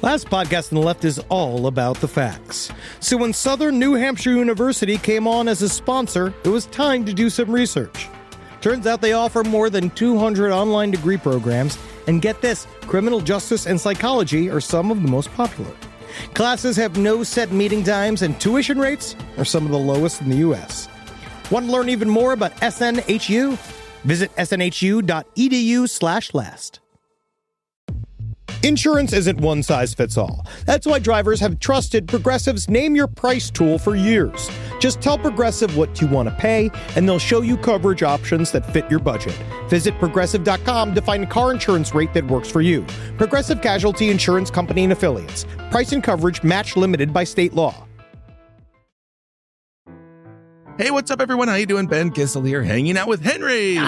Last podcast on the left is all about the facts. So when Southern New Hampshire University came on as a sponsor, it was time to do some research. Turns out they offer more than 200 online degree programs, and get this, criminal justice and psychology are some of the most popular. Classes have no set meeting times, and tuition rates are some of the lowest in the U.S. Want to learn even more about SNHU? Visit snhu.edu/last. Insurance isn't one size fits all. That's why drivers have trusted Progressive's Name Your Price tool for years. Just tell Progressive what you want to pay, and they'll show you coverage options that fit your budget. Visit Progressive.com to find a car insurance rate that works for you. Progressive Casualty Insurance Company and Affiliates. Price and coverage match limited by state law. Hey, what's up, everyone? How you doing? Ben Kissel here, hanging out with Henry.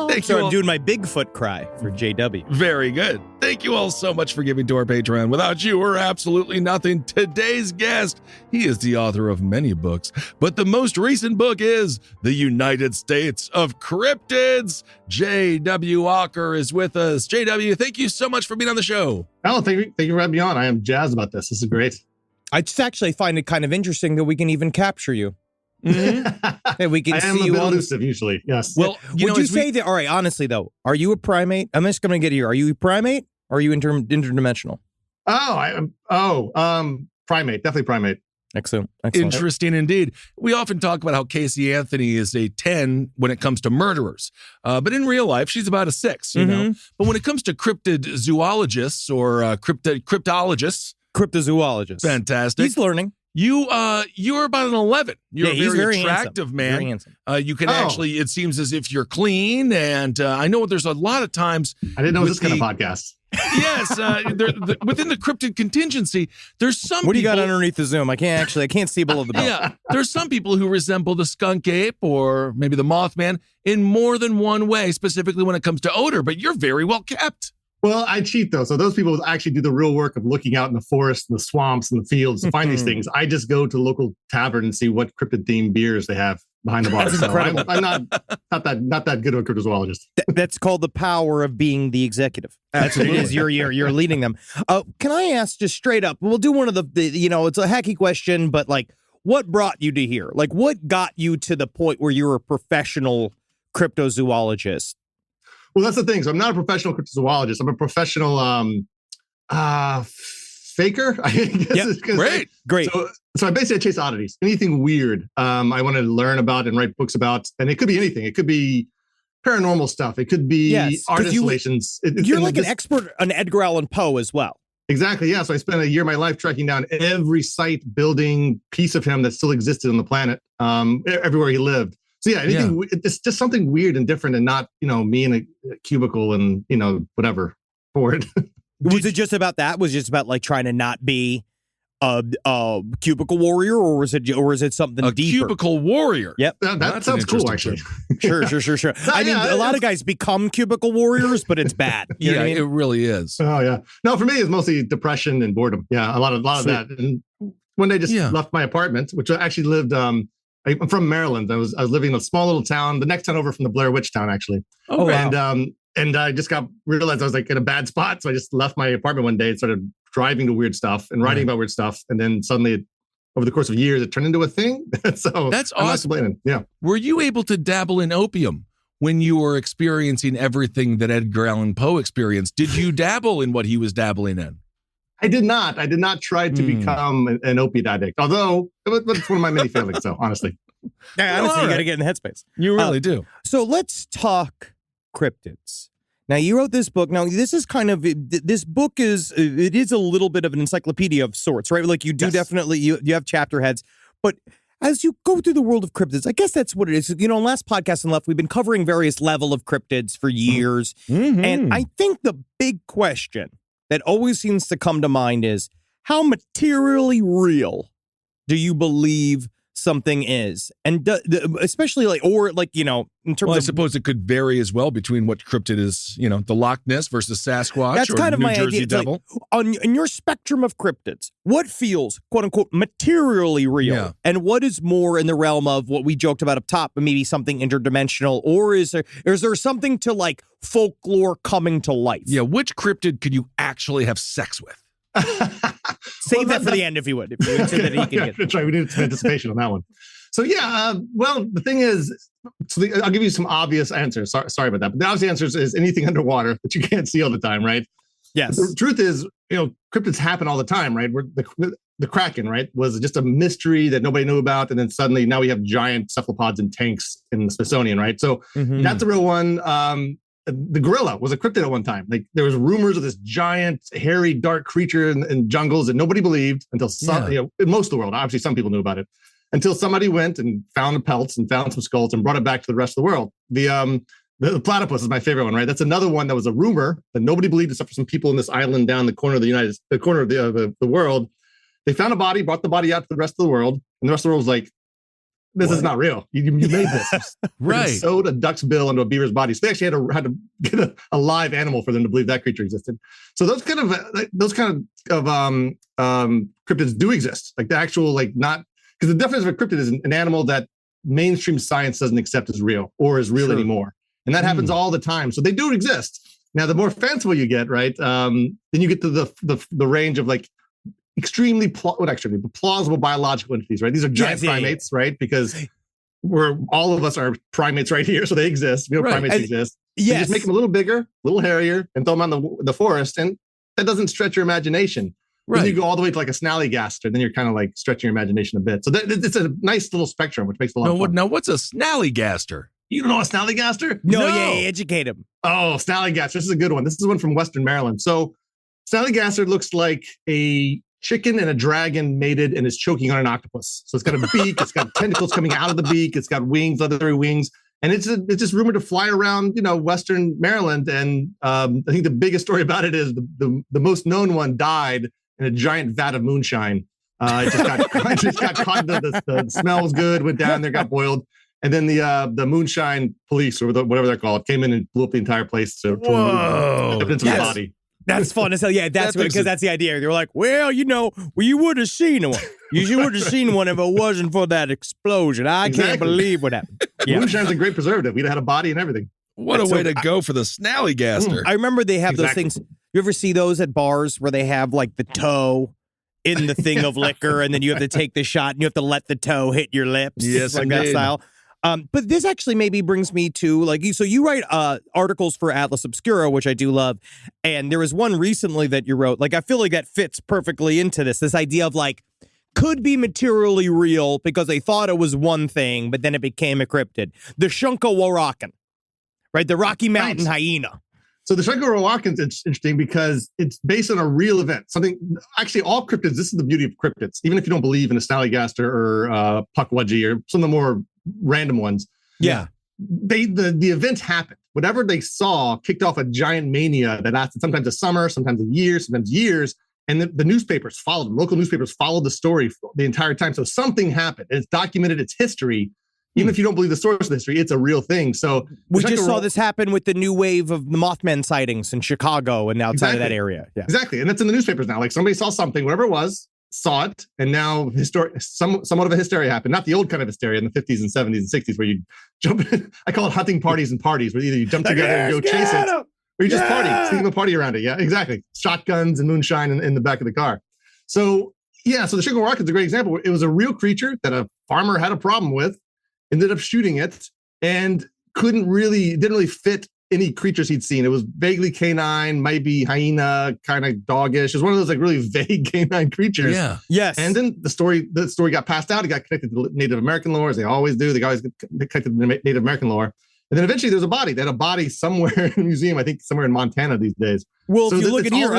Thank you. I'm doing my Bigfoot cry for JW. Very good. Thank you all so much for giving to our Patreon. Without you, we're absolutely nothing. Today's guest, he is the author of many books, but the most recent book is The United States of Cryptids. JW Ocker is with us. JW, thank you so much for being on the show. Oh, thank you for having me on. I am jazzed about this. This is great. I just actually find it kind of interesting that we can even capture you. Mm-hmm. Hey, we can see you on elusive usually. Yes. Well, would you say that? All right. Honestly, though, are you a primate? I'm just going to get here. Are you a primate? Or are you interdimensional? Primate. Definitely primate. Excellent. Interesting indeed. We often talk about how Casey Anthony is a 10 when it comes to murderers, but in real life, she's about a 6. You know. But when it comes to cryptid zoologists or cryptologists, cryptozoologists, fantastic. He's learning. You're about an 11. You're a very attractive handsome. man. Very handsome. You can actually, it seems as if you're clean. And I know there's a lot of times. I didn't know this kind of podcast. Yes. Within the cryptid contingency, there's some What do you people, got underneath the Zoom? I can't see below the belt. Yeah. There's some people who resemble the skunk ape or maybe the Mothman in more than one way, specifically when it comes to odor. But you're very well kept. Well, I cheat, though. So those people actually do the real work of looking out in the forest and the swamps and the fields to find these things. I just go to the local tavern and see what cryptid-themed beers they have behind the bar. That's so incredible. I'm not that good of a cryptozoologist. That's called the power of being the executive. That's what it is. You're leading them. Can I ask just straight up? We'll do one of the it's a hacky question, but like, what brought you to here? Like, what got you to the point where you're a professional cryptozoologist? Well, that's the thing. So I'm not a professional cryptozoologist. I'm a professional faker. I guess. Yep. Great. So I basically chase oddities. Anything weird I want to learn about and write books about. And it could be anything. It could be paranormal stuff. It could be art installations. You're like an expert on Edgar Allan Poe as well. Exactly. Yeah. So I spent a year of my life tracking down every site, building, piece of him that still existed on the planet, everywhere he lived. So yeah, it's just something weird and different, and not me in a cubicle and whatever bored. Was it just about that? Was it just about like trying to not be a cubicle warrior, or was it something deeper? Cubicle warrior. Yep, that sounds cool actually. Sure. I mean, a lot of guys become cubicle warriors, but it's bad. You know what I mean? It really is. Oh yeah. No, for me it's mostly depression and boredom. Yeah, a lot of that. And one day just left my apartment, which I actually lived. I'm from Maryland. I was living in a small little town, the next town over from the Blair Witch town, actually. Oh, wow. And I just realized I was like in a bad spot. So I just left my apartment one day and started driving to weird stuff and writing about weird stuff. And then suddenly, over the course of years, it turned into a thing. So that's I'm awesome. not complaining. Yeah. Were you able to dabble in opium when you were experiencing everything that Edgar Allan Poe experienced? Did you dabble in what he was dabbling in? I did not. I did not try to become an opiate addict, although it's one of my many failings, though, honestly. Yeah, honestly, you got to get in the headspace. You really do. So let's talk cryptids. Now, you wrote this book. Now, this is this book is a little bit of an encyclopedia of sorts, right? Like you do definitely, you have chapter heads, but as you go through the world of cryptids, I guess that's what it is. In last podcast and left, we've been covering various level of cryptids for years. Mm-hmm. And I think the big question that always seems to come to mind is, how materially real do you believe something is? And especially in terms of, I suppose it could vary as well between what cryptid is, the Loch Ness versus Sasquatch. That's or kind of New my Jersey idea. Devil. In your spectrum of cryptids, what feels quote unquote materially real, and what is more in the realm of what we joked about up top, maybe something interdimensional, or is there something to like folklore coming to life? Yeah, which cryptid could you actually have sex with? Save that for the end if you would. If you would so that he can get. That's right. We need some anticipation on that one. So yeah, well, the thing is, I'll give you some obvious answers. Sorry about that, but the obvious answers is anything underwater that you can't see all the time, right? Yes. The truth is, cryptids happen all the time, right? The Kraken, right, was just a mystery that nobody knew about, and then suddenly now we have giant cephalopods in tanks in the Smithsonian, right? So that's a real one. The gorilla was a cryptid at one time. Like there was rumors of this giant, hairy, dark creature in jungles that nobody believed until in most of the world. Obviously, some people knew about it until somebody went and found the pelts and found some skulls and brought it back to the rest of the world. The platypus is my favorite one, right? That's another one that was a rumor that nobody believed except for some people in this island down the corner of the world. They found a body, brought the body out to the rest of the world, and the rest of the world was like, this is not real. You made this. Right. They sewed a duck's bill into a beaver's body. So they actually had to get a live animal for them to believe that creature existed. So those kind of cryptids do exist. Like the actual, not, because the definition of a cryptid is an animal that mainstream science doesn't accept as real or is real anymore. And that happens all the time. So they do exist. Now, the more fanciful you get, right, then you get to the range of extremely plausible biological entities, right? These are giant primates, right? Because all of us are primates right here, so they exist. We know primates exist. Yes. You just make them a little bigger, a little hairier, and throw them on the forest, and that doesn't stretch your imagination. Right. Then you go all the way to a snallygaster, then you're kind of stretching your imagination a bit. So it's a nice little spectrum, which makes it a lot of fun. Now, what's a snallygaster? You don't know a snallygaster? No. Yeah, educate him. Oh, snallygaster. This is a good one. This is one from Western Maryland. So snallygaster looks like a chicken and a dragon mated and is choking on an octopus. So it's got a beak, it's got tentacles coming out of the beak, it's got wings, leathery wings, and it's just rumored to fly around, Western Maryland. And I think the biggest story about it is the most known one died in a giant vat of moonshine. It just got caught. The smell was good, went down there, got boiled. And then the moonshine police, or whatever they're called, came in and blew up the entire place to remove evidence of the body. That's fun as hell. Yeah, that's because that's the idea. They were like, well, you would have seen one. You would have seen one if it wasn't for that explosion. I can't believe what happened. Yeah. Moonshine's a great preservative. We'd have had a body and everything. What a way to go for the snallygaster. I remember they have those things. You ever see those at bars where they have the toe in the thing of liquor, and then you have to take the shot and you have to let the toe hit your lips? Yes, that style. But this actually maybe brings me to so you write articles for Atlas Obscura, which I do love. And there was one recently that you wrote, I feel like that fits perfectly into this idea of could be materially real because they thought it was one thing, but then it became a cryptid. The Shunka-Warakan, right? The Rocky Mountain hyena. So the Shunka-Warakan is interesting because it's based on a real event. Actually, all cryptids, this is the beauty of cryptids. Even if you don't believe in a snallygaster or Pukwudgie or some of the more random ones. Yeah. The event happened. Whatever they saw kicked off a giant mania that lasted sometimes a summer, sometimes a year, sometimes years. And the newspapers followed them. Local newspapers followed the story the entire time. So something happened. It's documented, its history. Even if you don't believe the source of the history, it's a real thing. So we just saw this happen with the new wave of the Mothman sightings in Chicago and outside of that area. Yeah. Exactly. And that's in the newspapers now. Somebody saw something, whatever it was, saw it, and now somewhat of a hysteria happened. Not the old kind of hysteria in the 50s and 70s and 60s where you jump in. I call it hunting parties and parties, where either you jump together and go chase it, or you just party, think of a party around it. Yeah, exactly. Shotguns and moonshine in the back of the car. So the Shunka-Warakan is a great example. It was a real creature that a farmer had a problem with, ended up shooting it, and didn't really fit any creatures he'd seen. It was vaguely canine, maybe hyena, kind of doggish. It was one of those really vague canine creatures. Yeah. Yes. And then the story got passed out. It got connected to Native American lore, as they always do. They always get connected to Native American lore. And then eventually there's a body. They had a body somewhere in a museum, I think somewhere in Montana these days. Well, so if you look at here,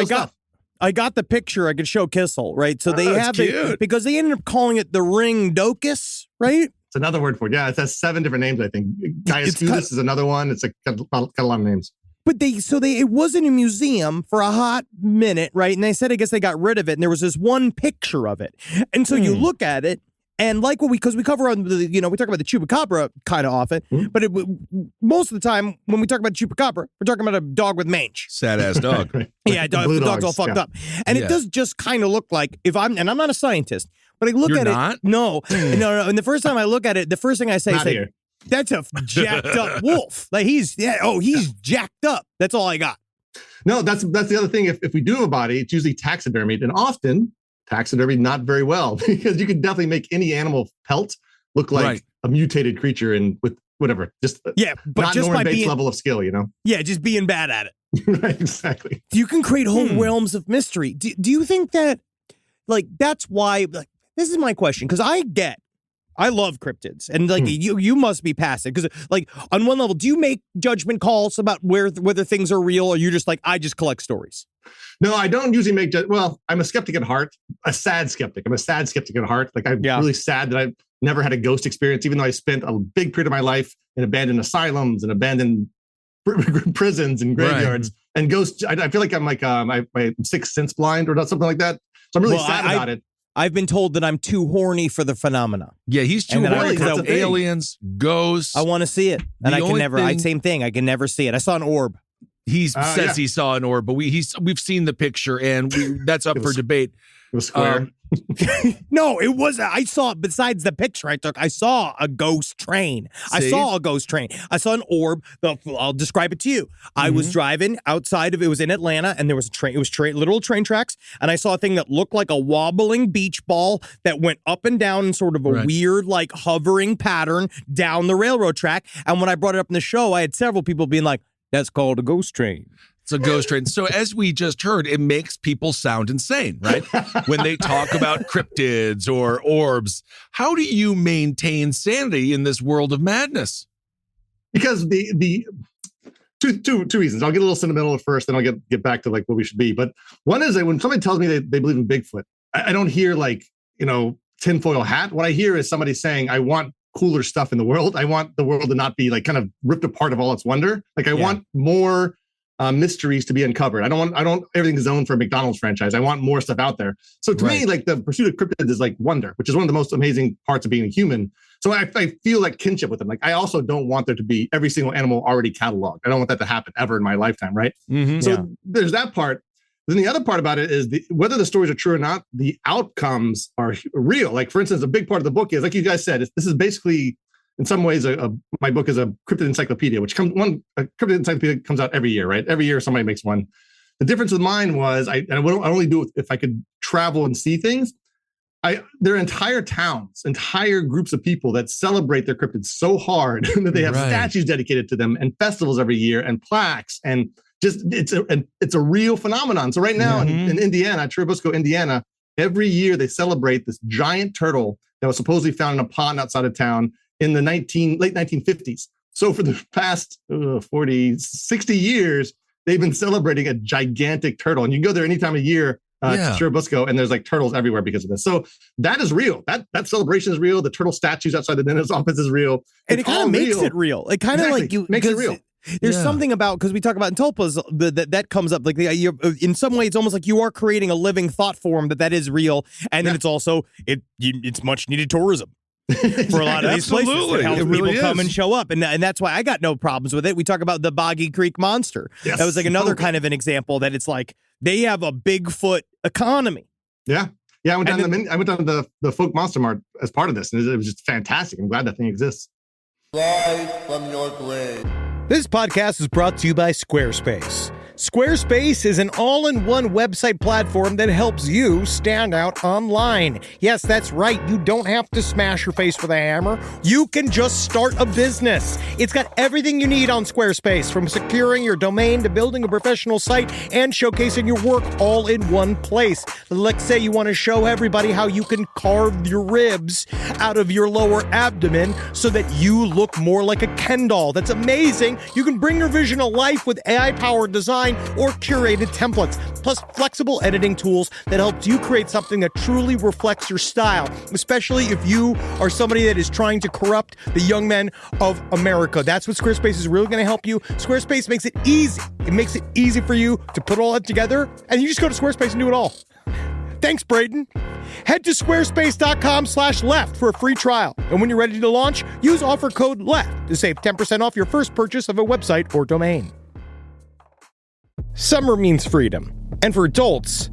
I got the picture I could show Kissel, right? So they have it because they ended up calling it the ring docus, right? It's another word for it. Yeah, it has 7 different names, I think. Diascutus is another one. It's got a lot of names. But it was in a museum for a hot minute, right? And they said, I guess they got rid of it. And there was this one picture of it. And so you look at it, and because we cover on we talk about the chupacabra kind of often, but most of the time when we talk about chupacabra, we're talking about a dog with mange. Sad ass dog. Yeah, the dog's all fucked up. And it does just kind of look like, I'm not a scientist, but I look at it. No. And the first time I look at it, the first thing I say, that's a jacked up wolf. He's jacked up. That's all I got. No, that's the other thing. If we do have a body, it's usually taxidermied, and often taxidermied not very well, because you can definitely make any animal pelt look like a mutated creature and with whatever, just but not just Norman by Bates being, level of skill, just being bad at it. Right, exactly. You can create whole realms of mystery. Do you think that, like, that's why, like, this is my question, because I love cryptids, and like you must be past it, because like on one level, do you make judgment calls about whether things are real, or you just like, I just collect stories? No, I don't usually make well, I'm a skeptic at heart, a sad skeptic. I'm a sad skeptic at heart. Like, I'm really sad that I've never had a ghost experience, even though I spent a big period of my life in abandoned asylums and abandoned prisons and graveyards and ghosts. I feel like I'm like my sixth sense blind or something like that. So I'm really sad about it. I've been told that I'm too horny for the phenomena. Yeah, he's too horny for aliens, ghosts. I want to see it, and I can never. Same thing. I can never see it. I saw an orb. He says he saw an orb, but we've seen the picture, and that's up for debate. It was square. No, it wasn't. I saw, besides the picture I took, I saw a ghost train. I saw an orb. I'll describe it to you. I was driving outside of, it was in Atlanta, and there was a train. It was literal train tracks. And I saw a thing that looked like a wobbling beach ball that went up and down in sort of a weird, like, hovering pattern down the railroad track. And when I brought it up in the show, I had several people being like, that's called a ghost train. It's a ghost train. So as we just heard, it makes people sound insane, right? When they talk about cryptids or orbs. How do you maintain sanity in this world of madness? Because the two reasons. I'll get a little sentimental at first, then I'll get back to like what we should be. But one is that when somebody tells me they believe in Bigfoot, I don't hear like, tinfoil hat. What I hear is somebody saying, I want cooler stuff in the world. I want the world to not be like kind of ripped apart of all its wonder. Like I want more mysteries to be uncovered. I don't everything's zoned for a McDonald's franchise. I want more stuff out there. So to me, like the pursuit of cryptids is like wonder, which is one of the most amazing parts of being a human. So I feel like kinship with them. Like I also don't want there to be every single animal already cataloged. I don't want that to happen ever in my lifetime, right? So there's that part. Then the other part about it is whether the stories are true or not, the outcomes are real. Like, for instance, a big part of the book is, like you guys said, this is basically, in some ways, my book is a cryptid encyclopedia, a cryptid encyclopedia comes out every year, right? Every year somebody makes one. The difference with mine was I only do it if I could travel and see things. There are entire towns, entire groups of people that celebrate their cryptids so hard that they have statues dedicated to them and festivals every year and plaques, and just it's a real phenomenon. So right now in Indiana, Churubusco, Indiana, every year they celebrate this giant turtle that was supposedly found in a pond outside of town in the late 1950s. So for the past 40, 60 years, they've been celebrating a gigantic turtle. And you can go there any time of year to Churubusco, and there's like turtles everywhere because of this. So that is real. That celebration is real. The turtle statues outside the dentist's office is real. And it kind of makes it real. It kind of like makes it real. There's something about, because we talk about in tulpas, that comes up, like in some way it's almost like you are creating a living thought form that is real, and then it's also it's much needed tourism for a lot of these places. It helps people come and show up, and that's why I got no problems with it. We talk about the Boggy Creek Monster. That was like another kind of an example that it's like they have a Bigfoot economy. Yeah. I went down to the Folk Monster Mart as part of this, and it was just fantastic. I'm glad that thing exists. Rise from your grave. This podcast is brought to you by Squarespace. Squarespace is an all-in-one website platform that helps you stand out online. Yes, that's right. You don't have to smash your face with a hammer. You can just start a business. It's got everything you need on Squarespace, from securing your domain to building a professional site and showcasing your work all in one place. Let's say you want to show everybody how you can carve your ribs out of your lower abdomen so that you look more like a Ken doll. That's amazing. You can bring your vision to life with AI-powered design or curated templates, plus flexible editing tools that helps you create something that truly reflects your style, especially if you are somebody that is trying to corrupt the young men of America. That's what Squarespace is really going to help you. Squarespace makes it easy. It makes it easy for you to put all that together, and you just go to Squarespace and do it all. Thanks, Braden. Head to squarespace.com/left for a free trial. And when you're ready to launch, use offer code LEFT to save 10% off your first purchase of a website or domain. Summer means freedom. And for adults,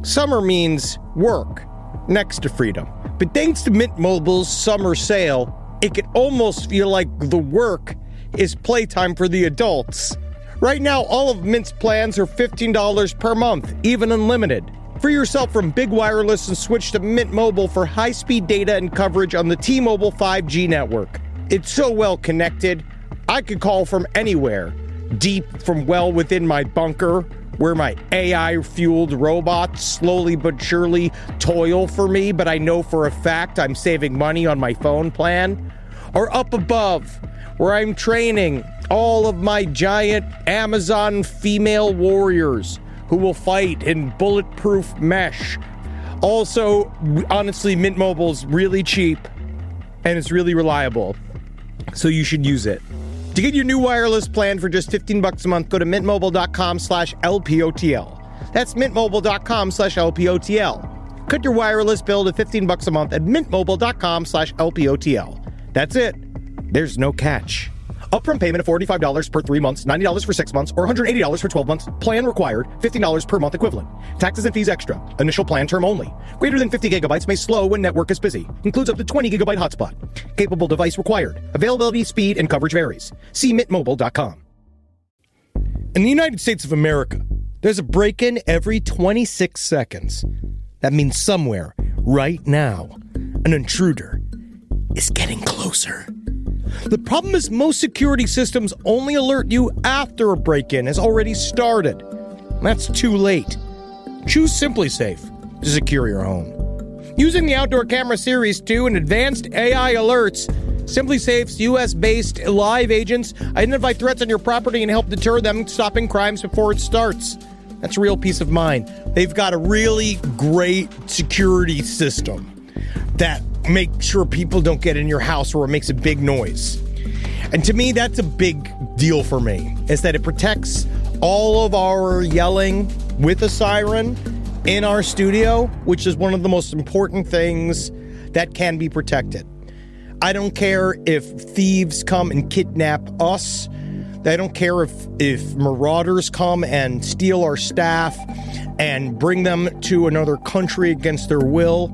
summer means work next to freedom. But thanks to Mint Mobile's summer sale, it can almost feel like the work is playtime for the adults. Right now, all of Mint's plans are $15 per month, even unlimited. Free yourself from Big Wireless and switch to Mint Mobile for high-speed data and coverage on the T-Mobile 5G network. It's so well connected, I could call from anywhere, deep from well within my bunker, where my AI-fueled robots slowly but surely toil for me, but I know for a fact I'm saving money on my phone plan. Or up above, where I'm training all of my giant Amazon female warriors who will fight in bulletproof mesh. Also, honestly, Mint Mobile's really cheap and it's really reliable, so you should use it. To get your new wireless plan for just $15 a month, go to mintmobile.com/LPOTL. That's mintmobile.com/LPOTL. Cut your wireless bill to $15 a month at mintmobile.com/LPOTL. That's it. There's no catch. Upfront payment of $45 per 3 months, $90 for 6 months, or $180 for 12 months. Plan required, $15 per month equivalent. Taxes and fees extra. Initial plan term only. Greater than 50 gigabytes may slow when network is busy. Includes up to 20 gigabyte hotspot. Capable device required. Availability, speed, and coverage varies. See mintmobile.com. In the United States of America, there's a break-in every 26 seconds. That means somewhere, right now, an intruder is getting closer. The problem is most security systems only alert you after a break-in has already started. That's too late. Choose SimpliSafe to secure your home. Using the Outdoor Camera Series 2 and advanced AI alerts, SimpliSafe's US-based live agents identify threats on your property and help deter them, stopping crimes before it starts. That's real peace of mind. They've got a really great security system that make sure people don't get in your house where it makes a big noise. And to me, that's a big deal for me, is that it protects all of our yelling with a siren in our studio, which is one of the most important things that can be protected. I don't care if thieves come and kidnap us. I don't care if marauders come and steal our staff and bring them to another country against their will.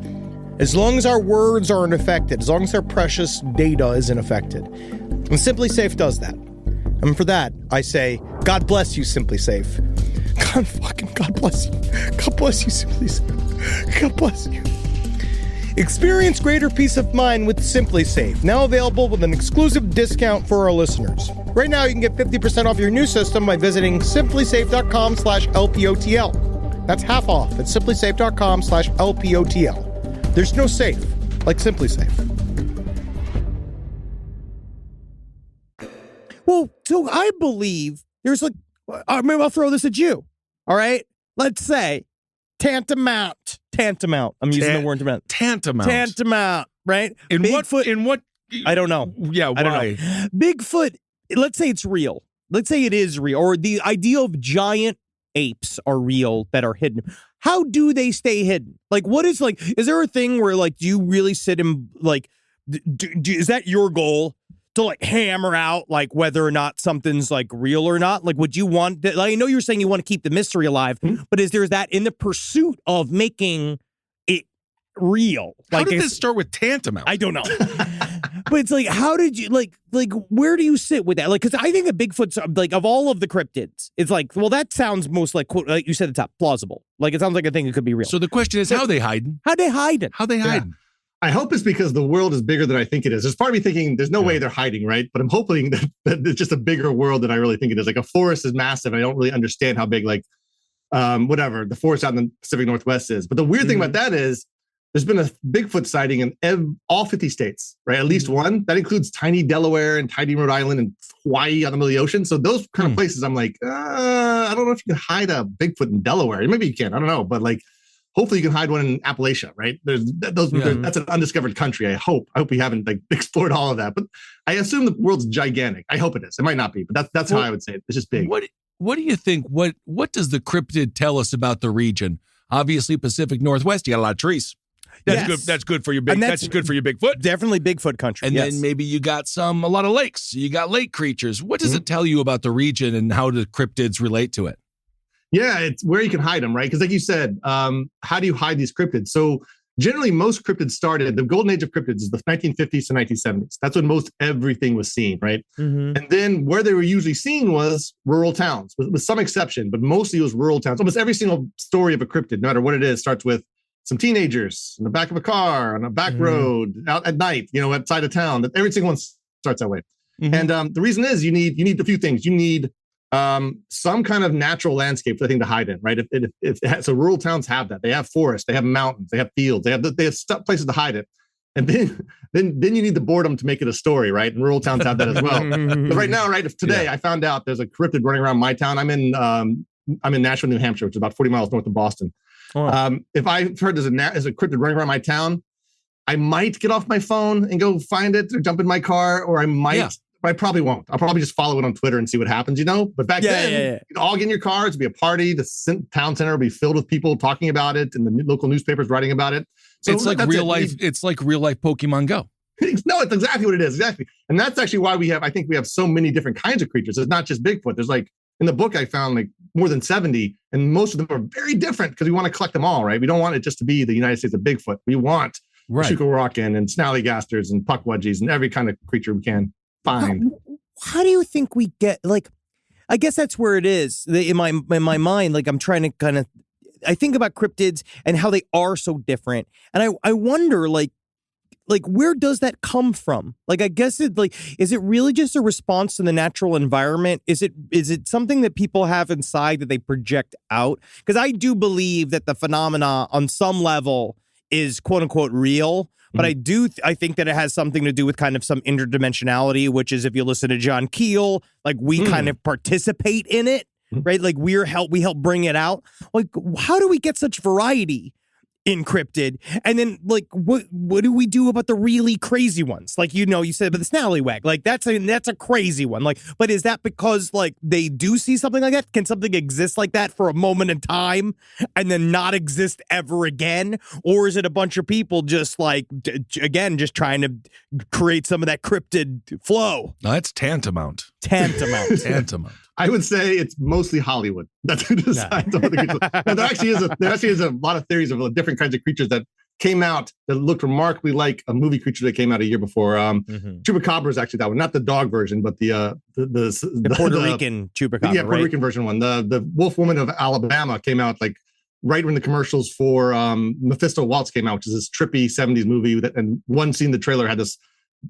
As long as our words aren't affected, as long as our precious data isn't affected. And SimpliSafe does that. And for that, I say, God bless you, SimpliSafe. God bless you. God bless you, SimpliSafe. God bless you. Experience greater peace of mind with SimpliSafe, now available with an exclusive discount for our listeners. Right now, you can get 50% off your new system by visiting simplysafe.com/LPOTL. That's half off at simplysafe.com/LPOTL. There's no safe like SimpliSafe. Well, so I believe there's maybe I'll throw this at you. All right? Let's say tantamount. I'm using the word tantamount, right? In Bigfoot, what? I don't know. Yeah, why? I don't know. Bigfoot, let's say it's real. Let's say it is real, or the idea of giant apes are real that are hidden. How do they stay hidden? Like, what is is there a thing where do you really sit and is that your goal to hammer out whether or not something's real or not? Would you want that? I know you're saying you want to keep the mystery alive, but is there that in the pursuit of making it real? How did this start with tantamount? I don't know. But it's how did you where do you sit with that? Because I think a Bigfoot's of all of the cryptids, it's well, that sounds most quote, like you said at the top, plausible. It sounds like a thing that could be real. So the question is, how they hiding? How they hiding? Yeah. I hope it's because the world is bigger than I think it is. There's part of me thinking there's no way they're hiding, right? But I'm hoping that it's just a bigger world than I really think it is. A forest is massive. I don't really understand how big, whatever, the forest out in the Pacific Northwest is. But the weird thing about that is there's been a Bigfoot sighting in all 50 states, right? At least one. That includes tiny Delaware and tiny Rhode Island and Hawaii out in the middle of the ocean. So those kind of places, I'm I don't know if you can hide a Bigfoot in Delaware. Maybe you can. I don't know. But hopefully you can hide one in Appalachia, right? That's an undiscovered country. I hope we haven't explored all of that. But I assume the world's gigantic. I hope it is. It might not be, but that's how I would say it. It's just big. What do you think? What does the cryptid tell us about the region? Obviously, Pacific Northwest, you got a lot of trees. That's good. That's good for your that's good for your Bigfoot. Definitely Bigfoot country. And then maybe you got a lot of lakes. You got lake creatures. What does it tell you about the region and how do cryptids relate to it? Yeah, it's where you can hide them, right? Because like you said, how do you hide these cryptids? So generally most cryptids started, the golden age of cryptids is the 1950s to 1970s. That's when most everything was seen, right? Mm-hmm. And then where they were usually seen was rural towns, with some exception, but mostly it was rural towns. Almost every single story of a cryptid, no matter what it is, starts with some teenagers in the back of a car, on a back road, out at night, outside of town. Every single one starts that way. Mm-hmm. And the reason is you need a few things. You need some kind of natural landscape for the thing to hide in, right? So rural towns have that. They have forests, they have mountains, they have fields, they have places to hide it. And then you need the boredom to make it a story, right? And rural towns have that as well. But right now, right, today I found out there's a cryptid running around my town. I'm in Nashville, New Hampshire, which is about 40 miles north of Boston. Oh. If I heard there's a cryptid running around my town, I might get off my phone and go find it or jump in my car, or I might. Yeah. But I probably won't. I'll probably just follow it on Twitter and see what happens, But back then, you'd all get in your cars, it'd be a party. The town center would be filled with people talking about it, and the local newspapers writing about it. So it's like real life. It's like real life Pokemon Go. No, it's exactly what it is. Exactly, and that's actually why I think we have so many different kinds of creatures. It's not just Bigfoot. There's in the book I found more than 70, and most of them are very different because we want to collect them all, right? We don't want it just to be the United States of Bigfoot. We want Shukarwakan and snallygasters and puckwudgies and every kind of creature we can find. How do you think we get, I guess that's where it is in my mind. I'm trying to kind of, I think about cryptids and how they are so different. And I wonder, where does that come from? I guess is it really just a response to the natural environment? Is it something that people have inside that they project out? Because I do believe that the phenomena on some level is quote unquote real. But I think that it has something to do with kind of some interdimensionality, which is if you listen to John Keel, we kind of participate in it, right? We help bring it out. How do we get such variety in cryptid? And then what do we do about the really crazy ones? You said about the snallywag, that's a crazy one. But is that because they do see something like that? Can something exist like that for a moment in time and then not exist ever again? Or is it a bunch of people just just trying to create some of that cryptid flow? No, that's tantamount. I would say it's mostly Hollywood. That's who decides on the creatures. Now, there actually is a lot of theories of different kinds of creatures that came out that looked remarkably like a movie creature that came out a year before. Chupacabra is actually that one, not the dog version, but the Puerto Rican chupacabra. Yeah, Puerto Rican version one. The Wolf Woman of Alabama came out right when the commercials for Mephisto Waltz came out, which is this trippy 70s movie. And one scene in the trailer had this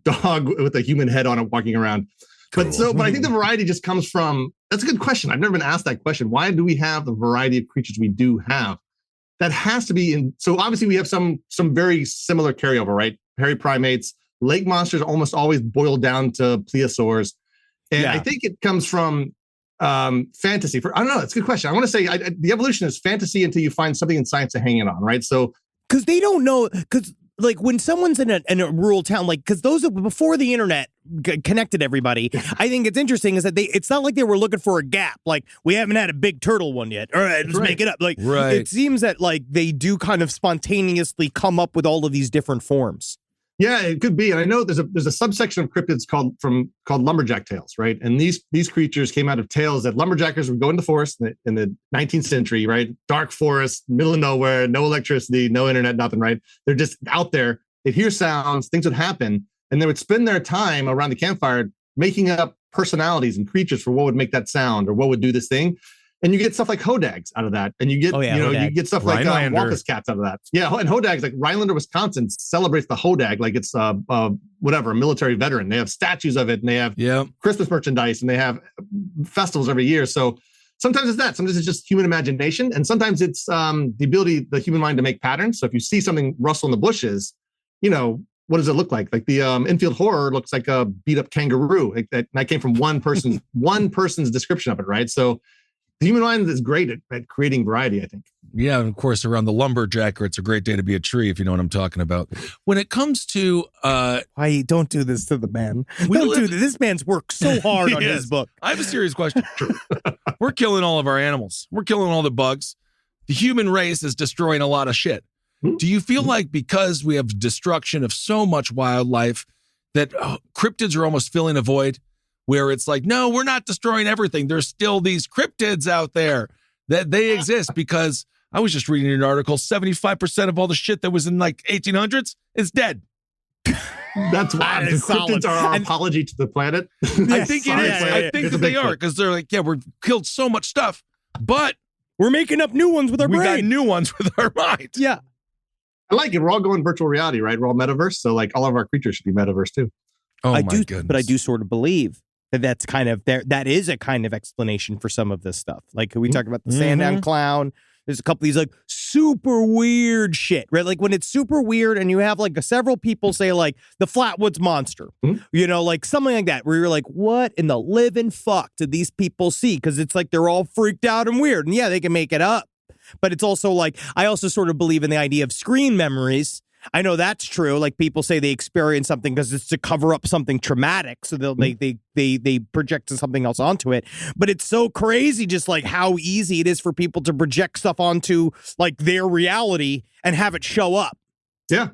dog with a human head on it walking around. Cool. But I think the variety just comes from, that's a good question. I've never been asked that question. Why do we have the variety of creatures we do have? That has to be so obviously we have some very similar carryover, right? Hairy primates, lake monsters almost always boil down to plesiosaurs. And I think it comes from fantasy. I don't know. It's a good question. I want to say the evolution is fantasy until you find something in science to hang it on, right? So, because they don't know, because when someone's in a rural town, because those before the internet connected everybody, I think it's interesting is that it's not like they were looking for a gap. We haven't had a big turtle one yet. All right, let's make it up. It seems that they do kind of spontaneously come up with all of these different forms. Yeah, it could be. And I know there's a subsection of cryptids called lumberjack tales, right? And these creatures came out of tales that lumberjackers would go into the forest in the 19th century, right? Dark forest, middle of nowhere, no electricity, no internet, nothing, right? They're just out there. They'd hear sounds, things would happen, and they would spend their time around the campfire making up personalities and creatures for what would make that sound or what would do this thing. And you get stuff like hodags out of that. And you get, you get stuff like Wampus cats out of that. Yeah. And hodags, Rhinelander, Wisconsin celebrates the hodag like it's a military veteran. They have statues of it and they have Christmas merchandise and they have festivals every year. So sometimes it's that. Sometimes it's just human imagination. And sometimes it's the ability, the human mind to make patterns. So if you see something rustle in the bushes, what does it look like? The infield horror looks like a beat up kangaroo. That came from one person's description of it, right? So the human mind is great at creating variety, I think. Yeah, and of course, around the lumberjacker, it's a great day to be a tree, if you know what I'm talking about. When it comes to... Why don't do this to the man. Don't do this. This man's worked so hard on his book. I have a serious question. We're killing all of our animals. We're killing all the bugs. The human race is destroying a lot of shit. Do you feel like because we have destruction of so much wildlife that cryptids are almost filling a void? Where it's no, we're not destroying everything. There's still these cryptids out there that they exist because I was just reading an article, 75% of all the shit that was in like 1800s is dead. That's why the cryptids are our apology to the planet. I think it is. I think that they are, because they're like, yeah, we've killed so much stuff, but we're making up new ones with our brain. We got new ones with our minds. Yeah. I like it. We're all going virtual reality, right? We're all metaverse. So like all of our creatures should be metaverse too. Oh my goodness. But I do sort of believe that that's kind of there. That is a kind of explanation for some of this stuff. Like we talked about the Sandown clown. There's a couple of these like super weird shit, right? Like when it's super weird and you have like several people say like the Flatwoods Monster, you know, like something like that, where you're like, what in the living fuck did these people see? Because it's like they're all freaked out and weird. And yeah, they can make it up. But it's also like, I also sort of believe in the idea of screen memories. I know that's true. Like people say they experience something because it's to cover up something traumatic. So they project something else onto it. But it's so crazy just like how easy it is for people to project stuff onto like their reality and have it show up. Yeah.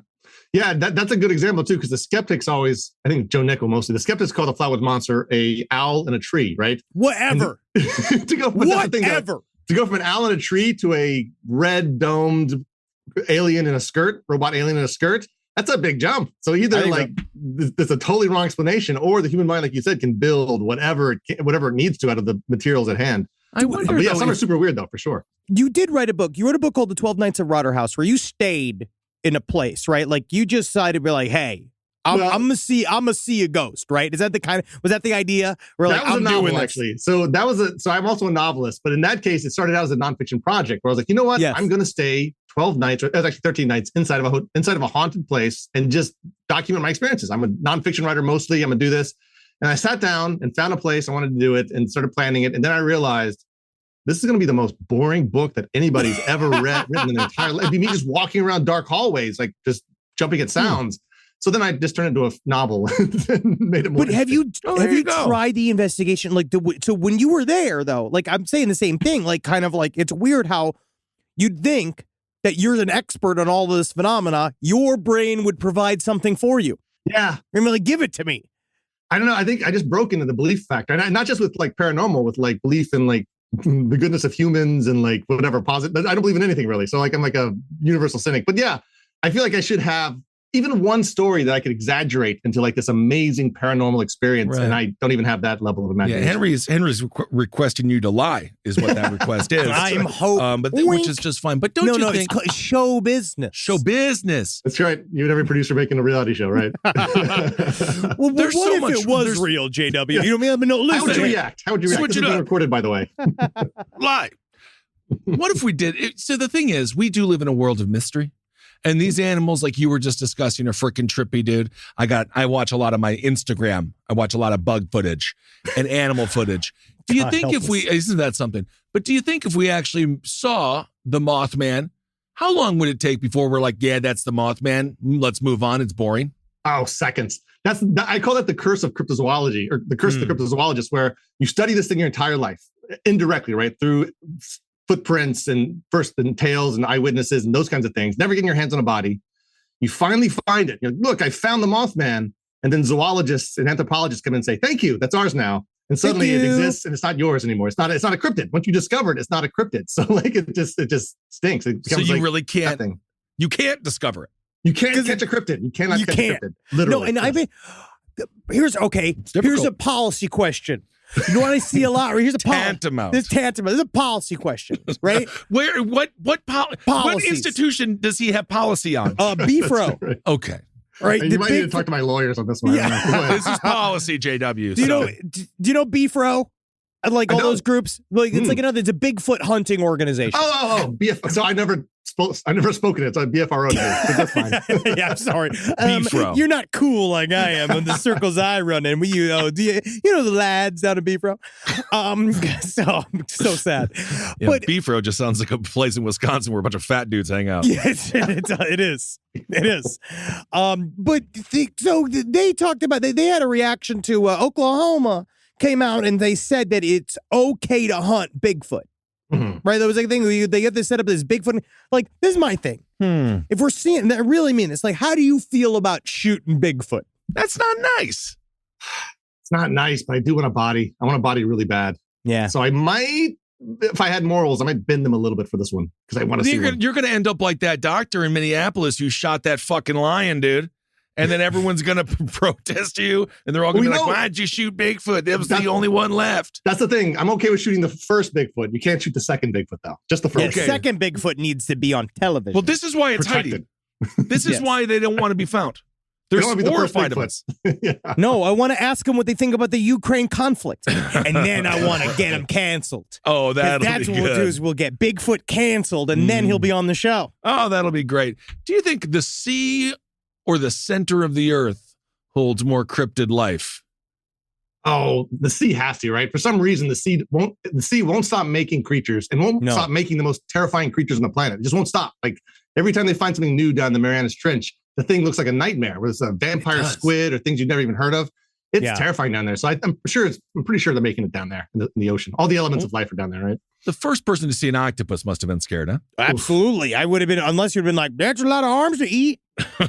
Yeah, that's a good example too, because the skeptics always, I think Joe Nickel mostly, the skeptics call the Flatwood Monster a owl in a tree, right? Whatever. To go from an owl in a tree to a red domed alien in a skirt, robot alien in a skirt, that's a big jump. So either like there's a totally wrong explanation, or the human mind, like you said, can build whatever it needs to out of the materials at hand. I wonder. But yeah, some are super weird though, for sure. You did write a book. You wrote a book called The 12 Nights at Rotterhouse, where you stayed in a place, right? Like you just decided to be like, hey, I'm gonna see a ghost, right? Is that was that the idea? Where that was a novel, actually. So I'm also a novelist, but in that case, it started out as a nonfiction project where I was like, you know what? Yes. I'm gonna stay 12 nights, or it was actually 13 nights inside of a haunted place and just document my experiences. I'm a nonfiction writer mostly. I'm gonna do this. And I sat down and found a place I wanted to do it and started planning it. And then I realized this is going to be the most boring book that anybody's ever written in their entire life. It'd be me just walking around dark hallways, like just jumping at sounds. So then I just turned it into a novel and made it more. But have you tried the investigation? Like, so when you were there, though, like I'm saying the same thing, like kind of like it's weird how you'd think that you're an expert on all this phenomena. Your brain would provide something for you. Yeah. I mean, like, give it to me. I don't know. I think I just broke into the belief factor, and not just with like paranormal, with like belief in like the goodness of humans and like whatever positive. But I don't believe in anything really. So like I'm like a universal cynic. But yeah, I feel like I should have even one story that I could exaggerate into like this amazing paranormal experience, and I don't even have that level of imagination. Yeah, Henry's requesting you to lie is what that request is. I'm hoping, which is just fine. But don't you think it's show business? Show business. That's right. You and every producer making a reality show, right? Well, what if it was real, JW? You know what I mean? No, listen. How would you react? This is being recorded, by the way. Lie. What if we did? So the thing is, we do live in a world of mystery. And these animals, like you were just discussing, are freaking trippy, dude. I watch a lot of my Instagram. I watch a lot of bug footage and animal footage. Do you think isn't that something? But do you think if we actually saw the Mothman, how long would it take before we're like, yeah, that's the Mothman. Let's move on. It's boring. Oh, seconds. I call that the curse of cryptozoology, or the curse of the cryptozoologist, where you study this thing your entire life indirectly, right? Through footprints and tails and eyewitnesses and those kinds of things, never getting your hands on a body. You finally find it. You're like, look, I found the Mothman. And then zoologists and anthropologists come in and say, thank you, that's ours now. And suddenly it exists and it's not yours anymore. It's not a cryptid. Once you discover it, it's not a cryptid. So like it just stinks. It becomes really can't. Nothing. You can't discover it. You can't catch a cryptid. You cannot catch a cryptid. Literally. No, and here's a policy question. You know what I see a lot? Here's a tantamount. This is a policy question, right? What institution does he have policy on? BFRO. Right. Okay. Right. You might need to talk to my lawyers on this one. Yeah. This is policy, JW. Do you know BFRO? Like all those groups, like it's like it's a Bigfoot hunting organization. Oh, BF. So I never spoken it. So BFRO. That's fine. Yeah, I'm sorry. BFRO. You're not cool like I am in the circles I run in. You know the lads down in BFRO. So sad. Yeah, but BFRO just sounds like a place in Wisconsin where a bunch of fat dudes hang out. Yes, it is. It is. But so they talked about they had a reaction to Oklahoma. Came out and they said that it's okay to hunt Bigfoot. Right? That was like a thing. They get this set up as Bigfoot. Like, this is my thing. If we're seeing, I really mean this. Like, how do you feel about shooting Bigfoot? That's not nice. It's not nice, but I do want a body. I want a body really bad. Yeah. So I might if I had morals, I might bend them a little bit for this one because I want to see one. You're going to end up like that doctor in Minneapolis who shot that fucking lion, dude. And then everyone's going to protest you, and they're all going to be like, why'd you shoot Bigfoot? That was the only one left. That's the thing. I'm okay with shooting the first Bigfoot. You can't shoot the second Bigfoot, though. Just the first. The second Bigfoot needs to be on television. Well, this is why it's hiding. This is why they don't want to be found. They're horrified of us. Yeah. No, I want to ask them what they think about the Ukraine conflict. And then I want to get them canceled. Oh, that's what we'll do is we'll get Bigfoot canceled, and then he'll be on the show. Oh, that'll be great. Do you think the sea or the center of the earth holds more cryptid life? Oh, the sea has to, right? For some reason, the sea won't stop making creatures and won't stop making the most terrifying creatures on the planet. It just won't stop. Like every time they find something new down the Marianas Trench, the thing looks like a nightmare. Whether it's a vampire squid or things you've never even heard of. It's terrifying down there. So I'm pretty sure they're making it down there in the ocean. All the elements of life are down there, right? The first person to see an octopus must have been scared, huh? Absolutely. I would have been, unless you'd been like, that's a lot of arms to eat.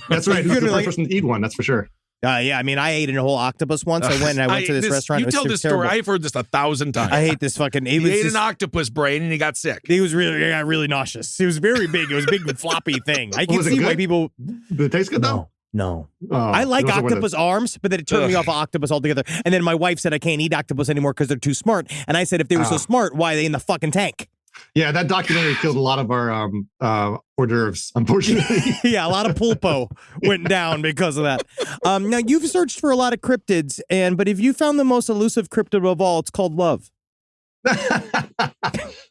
That's right. Who's the first person to eat one? That's for sure. Yeah, I mean, I ate a whole octopus once. I went to this restaurant. You tell this story. I've heard this 1,000 times. I hate this fucking. He ate an octopus brain and he got sick. He got really nauseous. It was very big. It was a big floppy thing. I can see why people. Did it taste good though? No. I like octopus arms, but then it turned me off of octopus altogether. And then my wife said I can't eat octopus anymore because they're too smart. And I said if they were so smart, why are they in the fucking tank? Yeah, that documentary killed a lot of our hors d'oeuvres, unfortunately. Yeah, a lot of pulpo went down because of that. Now, you've searched for a lot of cryptids, but if you found the most elusive cryptid of all, it's called love. Yeah,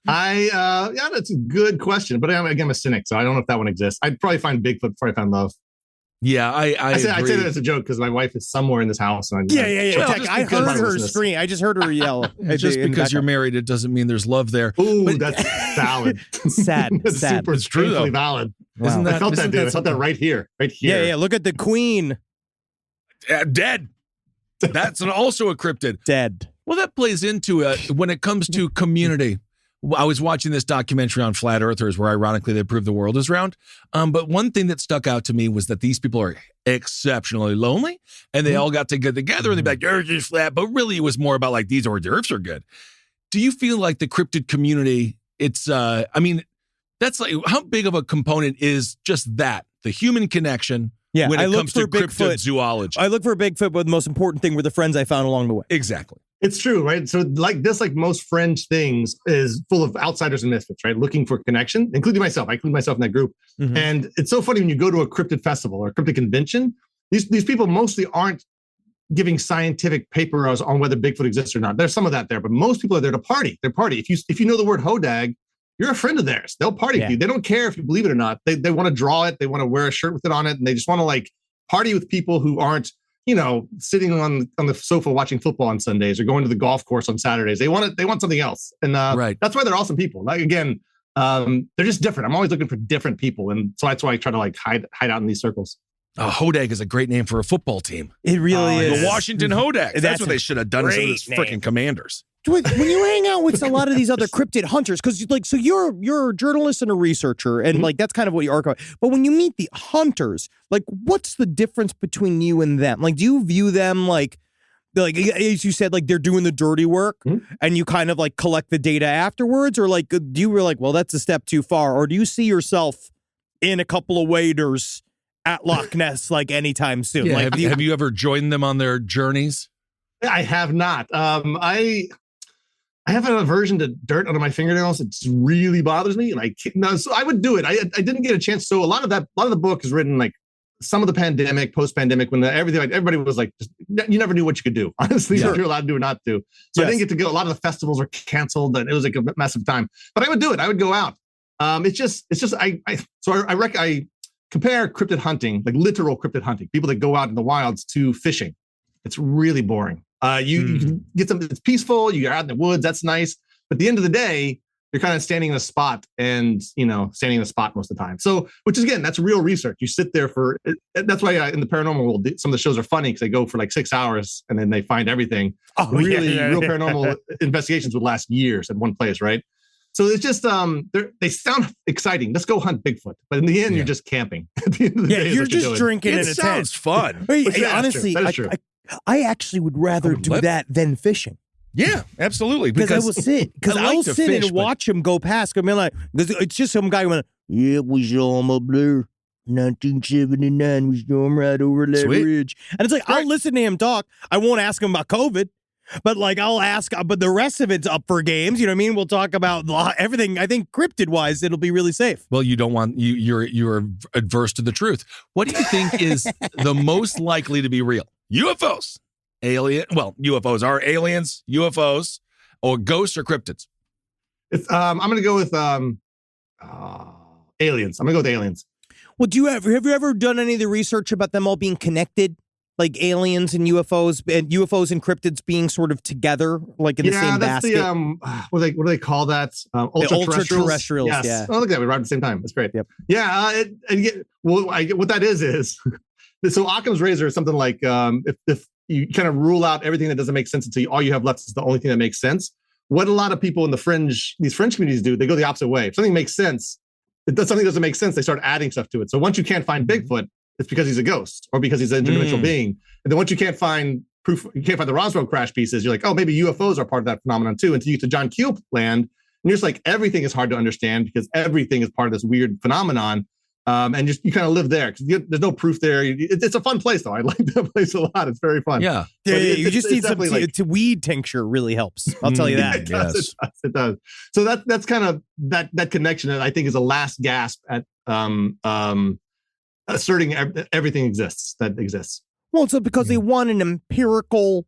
that's a good question. But again, I'm a cynic, so I don't know if that one exists. I'd probably find Bigfoot before I found love. Yeah, I say that as a joke because my wife is somewhere in this house. And yeah. Well, I heard her scream. I just heard her yell. Just because you're married, it doesn't mean there's love there. Ooh, that's valid. Sad. That's sad. super, it's true, though. Valid. Wow. I felt that, dude. I felt that right here. Yeah. Look at the queen. Dead. That's also a cryptid. Dead. Well, that plays into when it comes to community. I was watching this documentary on flat earthers where ironically they prove the world is round. But one thing that stuck out to me was that these people are exceptionally lonely and they all got to get together and they'd be like, Earth is flat. But really it was more about like these hors d'oeuvres are good. Do you feel like the cryptid community, it's, that's like, how big of a component is just that, the human connection when it comes to cryptid zoology? I look for a Bigfoot, but the most important thing were the friends I found along the way. Exactly. It's true, right? So like most fringe things is full of outsiders and misfits, right? Looking for connection, including myself. I include myself in that group. Mm-hmm. And it's so funny when you go to a cryptid festival or a cryptid convention, these people mostly aren't giving scientific papers on whether Bigfoot exists or not. There's some of that there, but most people are there to party. They're party. If you know the word hodag, you're a friend of theirs. They'll party with you. They don't care if you believe it or not. They want to draw it. They want to wear a shirt with it on it. And they just want to like party with people who aren't, sitting on the sofa watching football on Sundays or going to the golf course on Saturdays. They want something else. And that's why they're awesome people. Like, again, they're just different. I'm always looking for different people. And so that's why I try to like hide out in these circles. Hodag is a great name for a football team. It really is. The Washington Hodags. That's what they should have done instead of those freaking Commanders. When you hang out with a lot of these other cryptid hunters, because so you're a journalist and a researcher, and like that's kind of what you are. But when you meet the hunters, like what's the difference between you and them? Like, do you view them like as you said, like they're doing the dirty work, and you kind of like collect the data afterwards, or like do you were like, well, that's a step too far, or do you see yourself in a couple of waders at Loch Ness like anytime soon? Yeah, like, have you ever joined them on their journeys? I have not. I have an aversion to dirt under my fingernails. It really bothers me. And so I would do it. I didn't get a chance. So a lot of the book is written like some of the pandemic, post-pandemic, when everybody was like, you never knew what you could do. Honestly, what you're allowed to do or not do. So I didn't get to go. A lot of the festivals were canceled, and it was like a massive time. But I would do it. I would go out. I compare cryptid hunting, like literal cryptid hunting, people that go out in the wilds, to fishing. It's really boring. You can get something that's peaceful. You're out in the woods. That's nice. But at the end of the day, you're kind of standing in a spot most of the time. So, which is, again, that's real research. You sit there that's why in the paranormal world, some of the shows are funny because they go for like 6 hours and then they find everything. Real paranormal investigations would last years at one place, right? So it's just, they sound exciting. Let's go hunt Bigfoot. But in the end, you're just camping. At the end of the day, you're just drinking in a tent. It sounds fun. Honestly, I actually would rather do that than fishing. Yeah, absolutely. Because I will sit. Because I will sit and watch him go past. I mean, like, it's just some guy going, yeah, we saw him up there. 1979, we saw him right over that ridge. And it's like, I'll listen to him talk. I won't ask him about COVID. But like, I'll ask, but the rest of it's up for games. You know what I mean? We'll talk about everything. I think cryptid wise, it'll be really safe. Well, you don't want, you're adverse to the truth. What do you think is the most likely to be real? UFOs, UFOs are aliens, UFOs, or ghosts or cryptids? I'm going to go with aliens. I'm going to go with aliens. Well, have you ever done any of the research about them all being connected? Like aliens and UFOs and cryptids being sort of together, like in the same basket. Yeah, that's the what do they call that? Ultra-terrestrials. Yes. Yeah. Oh, look at that. We arrived at the same time. That's great. Yep. Yeah. What that is so Occam's razor is something like if you kind of rule out everything that doesn't make sense until all you have left is the only thing that makes sense. What a lot of people in these fringe communities do, they go the opposite way. If something makes sense, something doesn't make sense, they start adding stuff to it. So once you can't find Bigfoot, it's because he's a ghost or because he's an interdimensional being. And then once you can't find proof, you can't find the Roswell crash pieces, you're like, oh, maybe UFOs are part of that phenomenon too. Until you get to John Keel land, and you're just like, everything is hard to understand because everything is part of this weird phenomenon. And you kind of live there because there's no proof there. It's a fun place though. I like that place a lot. It's very fun. Yeah. You just need some weed tincture really helps. I'll tell you that. It does. So that's kind of that connection that I think is a last gasp at asserting everything exists. Well, so because they want an empirical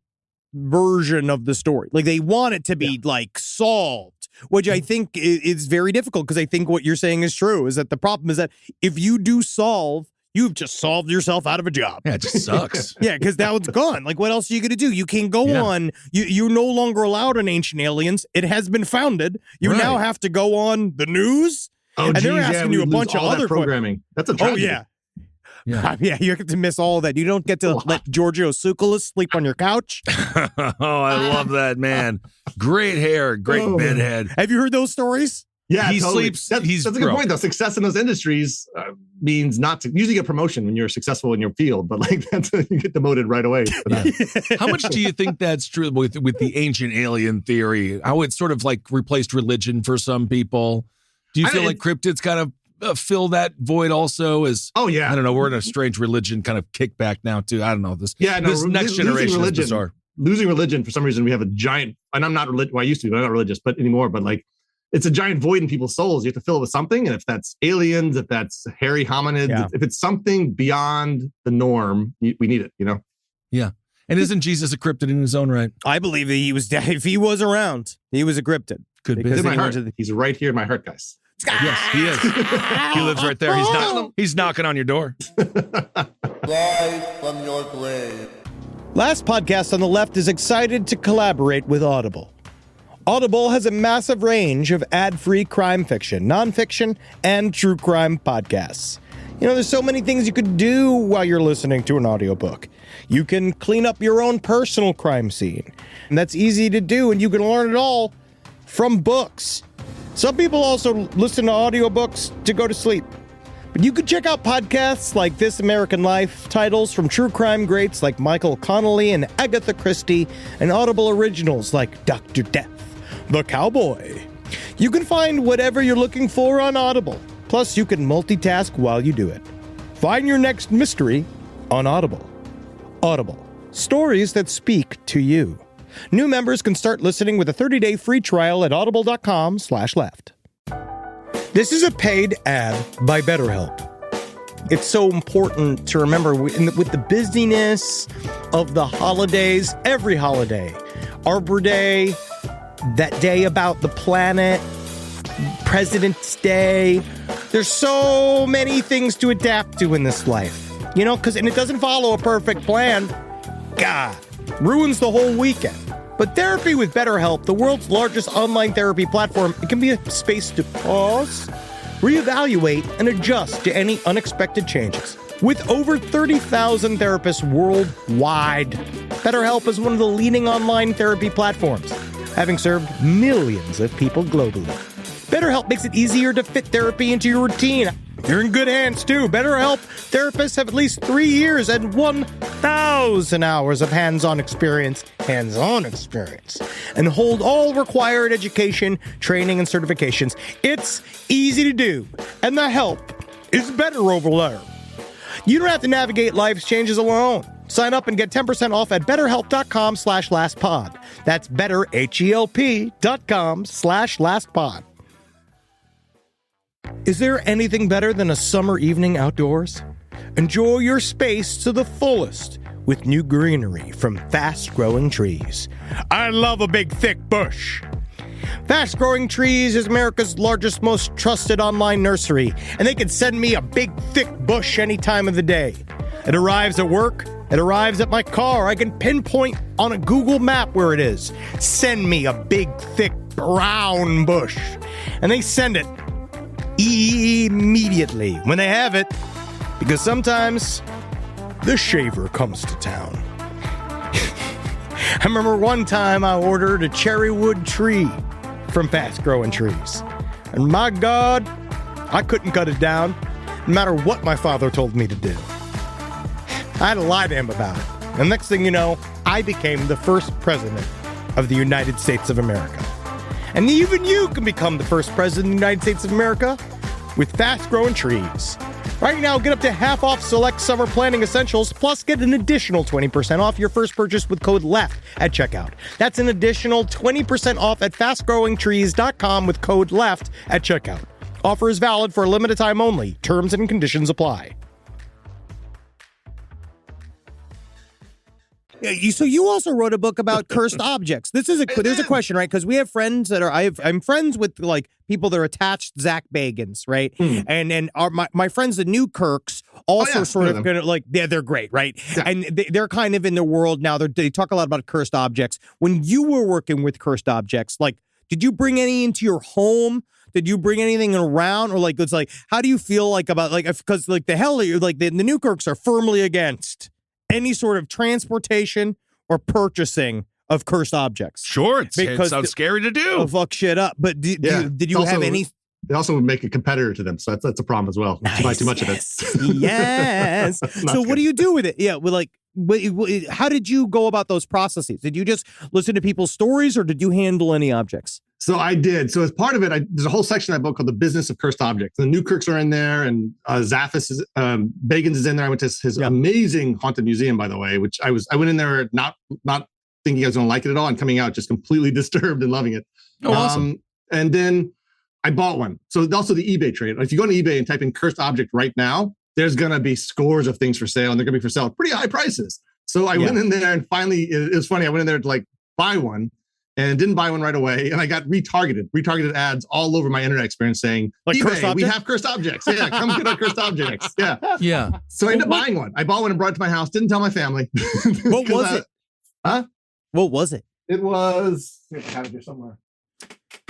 version of the story. Like they want it to be like solved, which I think is very difficult because I think what you're saying is true, is that the problem is that if you do solve, you've just solved yourself out of a job. Yeah, it just sucks. Yeah, because that one's gone. Like what else are you going to do? You can't go on. You're no longer allowed on Ancient Aliens. It has been founded. You now have to go on the news. And they're asking you a bunch of other programming. That's a tragedy. Oh, yeah. Yeah, you get to miss all of that. You don't get to let Giorgio Tsoukalos sleep on your couch. Oh, I love that, man. Great hair, great bedhead. Have you heard those stories? Yeah, he totally. sleeps. That's a good point, though. Success in those industries means not to usually get promotion when you're successful in your field, but like you get demoted right away. For that. How much do you think that's true with the ancient alien theory? How it's sort of like replaced religion for some people? Do you feel like cryptids kind of fill that void also? I don't know, we're in a strange religion kind of kickback now too. I don't know this next generation is bizarre. Losing religion for some reason, we have a giant, and I'm not religious, well, I used to be, but I'm not religious but anymore, but like it's a giant void in people's souls. You have to fill it with something, and if that's aliens, if that's hairy hominids, if it's something beyond the norm, we need it, Yeah. And isn't Jesus a cryptid in his own right? I believe that he was, if he was around, he was a cryptid. Could be. He's right here in my heart, guys. Yes, he is. He lives right there. He's knocking on your door. Rise from your grave. Last Podcast on the Left is excited to collaborate with Audible. Audible has a massive range of ad-free crime fiction, nonfiction, and true crime podcasts. There's so many things you could do while you're listening to an audiobook. You can clean up your own personal crime scene. And that's easy to do, and you can learn it all from books. Some people also listen to audiobooks to go to sleep. But you could check out podcasts like This American Life, titles from true crime greats like Michael Connelly and Agatha Christie, and Audible originals like Dr. Death, The Cowboy. You can find whatever you're looking for on Audible. Plus, you can multitask while you do it. Find your next mystery on Audible. Audible. Stories that speak to you. New members can start listening with a 30-day free trial at audible.com/left. This is a paid ad by BetterHelp. It's so important to remember with the busyness of the holidays, every holiday, Arbor Day, that day about the planet, President's Day. There's so many things to adapt to in this life, and it doesn't follow a perfect plan. God, ruins the whole weekend. But therapy with BetterHelp, the world's largest online therapy platform, it can be a space to pause, reevaluate, and adjust to any unexpected changes. With over 30,000 therapists worldwide, BetterHelp is one of the leading online therapy platforms, having served millions of people globally. BetterHelp makes it easier to fit therapy into your routine. You're in good hands, too. BetterHelp therapists have at least 3 years and 1,000 hours of hands-on experience, and hold all required education, training, and certifications. It's easy to do, and the help is better over there. You don't have to navigate life's changes alone. Sign up and get 10% off at betterhelp.com/lastpod. That's betterhelp.com/lastpod. Is there anything better than a summer evening outdoors? Enjoy your space to the fullest with new greenery from Fast Growing Trees. I love a big, thick bush. Fast Growing Trees is America's largest, most trusted online nursery, and they can send me a big, thick bush any time of the day. It arrives at work. It arrives at my car. I can pinpoint on a Google map where it is. Send me a big, thick, brown bush. And they send it immediately when they have it, because sometimes the shaver comes to town. I remember one time I ordered a cherrywood tree from Fast Growing Trees. And my God, I couldn't cut it down, no matter what my father told me to do. I had to lie to him about it. And next thing you know, I became the first president of the United States of America. And even you can become the first president of the United States of America with Fast Growing Trees. Right now, get up to half off select summer planning essentials, plus get an additional 20% off your first purchase with code LEFT at checkout. That's an additional 20% off at fastgrowingtrees.com with code LEFT at checkout. Offer is valid for a limited time only. Terms and conditions apply. So you also wrote a book about cursed objects. There's a question, right? Because we have friends that are I'm friends with like people that are attached Zach Bagans, right? And my friends the Newkirks also sort of gonna like they're great, right? Yeah. And they're kind of in the world now. They talk a lot about cursed objects. When you were working with cursed objects, like did you bring any into your home? Did you bring anything around, or like it's like how do you feel like about like because like the Newkirks are firmly against any sort of transportation or purchasing of cursed objects. Sure, it sounds scary to do. Fuck shit up. But did you have any? They also would make a competitor to them, so that's a problem as well. Nice, you buy too much of it. Yes. So what do you do with it? Yeah, well, like, how did you go about those processes? Did you just listen to people's stories, or did you handle any objects? So I did. So as part of it, there's a whole section of that book called The Business of Cursed Objects. The Newkirks are in there, and Zaffis Bagans is in there. I went to his amazing haunted museum, by the way, which I went in there not thinking I was going to like it at all, and coming out just completely disturbed and loving it. Oh, awesome. And then I bought one. So also the eBay trade. If you go on eBay and type in cursed object right now, there's going to be scores of things for sale, and they're going to be for sale at pretty high prices. So I went in there, and finally, it was funny. I went in there to like buy one, and didn't buy one right away. And I got retargeted ads all over my internet experience saying, like, eBay, we have cursed objects. Yeah, come get our cursed objects. Yeah. Yeah. So I ended up buying one. I bought one and brought it to my house. Didn't tell my family. What was it? Huh? What was it? It was, I have it here somewhere.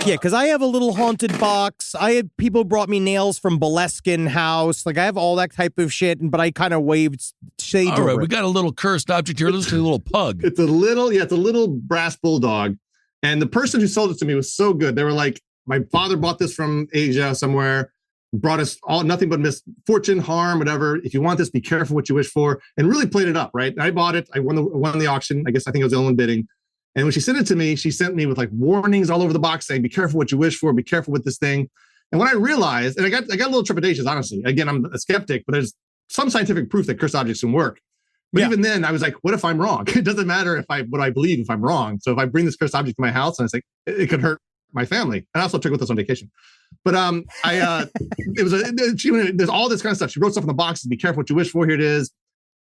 Yeah, because I have a little haunted box. I had people brought me nails from Boleskine House. Like I have all that type of shit, but I kind of waved sage over it. We got a little cursed object here. Let's do a little pug. It's a little brass bulldog. And the person who sold it to me was so good. They were like, my father bought this from Asia somewhere, brought us all nothing but misfortune, harm, whatever. If you want this, be careful what you wish for, and really played it up, right? I bought it. I won the auction. I think it was the only bidding. And when she sent it to me, she sent me with like warnings all over the box saying, be careful what you wish for, be careful with this thing. And when I realized, and I got a little trepidations, honestly. Again, I'm a skeptic, but there's some scientific proof that cursed objects can work. But even then, I was like, what if I'm wrong? It doesn't matter what I believe if I'm wrong. So if I bring this cursed object to my house, and it's like, it could hurt my family. And I also took with us on vacation. But there's all this kind of stuff. She wrote stuff in the boxes, be careful what you wish for, here it is.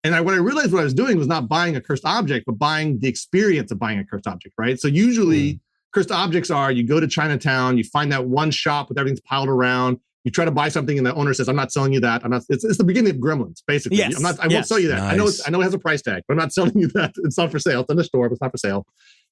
And what I realized what I was doing was not buying a cursed object, but buying the experience of buying a cursed object, right? So usually cursed objects are, you go to Chinatown, you find that one shop with everything's piled around, you try to buy something and the owner says, I'm not selling you that. It's the beginning of Gremlins, basically. Yes. I won't sell you that. Nice. I know it has a price tag, but I'm not selling you that. It's not for sale. It's in the store, but it's not for sale.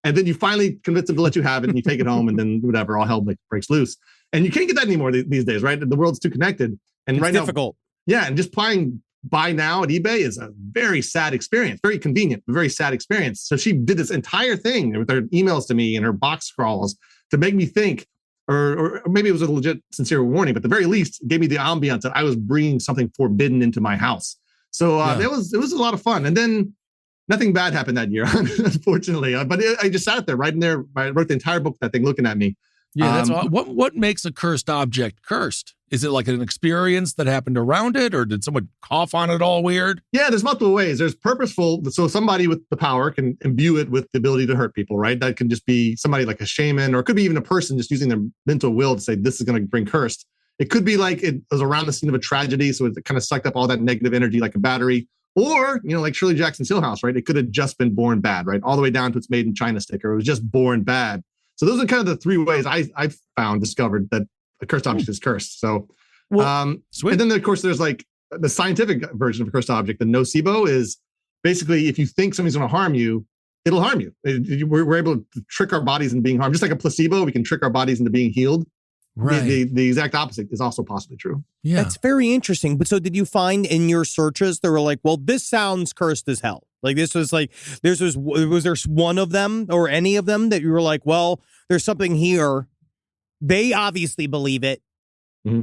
And then you finally convince them to let you have it, and you take it home, and then whatever, all hell breaks loose. And you can't get that anymore these days, right? The world's too connected. And it's difficult. Yeah, and just buy now at eBay is a very sad experience, very convenient, but very sad experience. So she did this entire thing with her emails to me and her box scrawls to make me think, or maybe it was a legit, sincere warning, but at the very least, it gave me the ambiance that I was bringing something forbidden into my it was a lot of fun. And then nothing bad happened that year, unfortunately. But I just sat there, right in there. I wrote the entire book, that thing, looking at me. Yeah, that's what makes a cursed object cursed? Is it like an experience that happened around it, or did someone cough on it all weird? Yeah, there's multiple ways. There's purposeful. So somebody with the power can imbue it with the ability to hurt people, right? That can just be somebody like a shaman, or it could be even a person just using their mental will to say, this is going to bring cursed. It could be like it was around the scene of a tragedy, so it kind of sucked up all that negative energy like a battery. Or, like Shirley Jackson's Hill House, right? It could have just been born bad, right? All the way down to its made in China sticker. It was just born bad. So those are kind of the three ways I discovered that a cursed object is cursed. So, sweet. And then of course there's like the scientific version of a cursed object. The nocebo is basically if you think something's going to harm you, it'll harm you. We're able to trick our bodies into being harmed. Just like a placebo, we can trick our bodies into being healed. Right. The exact opposite is also possibly true. Yeah. That's very interesting. But so did you find in your searches, they were like, well, this sounds cursed as hell. Like this was like, was there one of them or any of them that you were like, well, there's something here. They obviously believe it. Mm-hmm.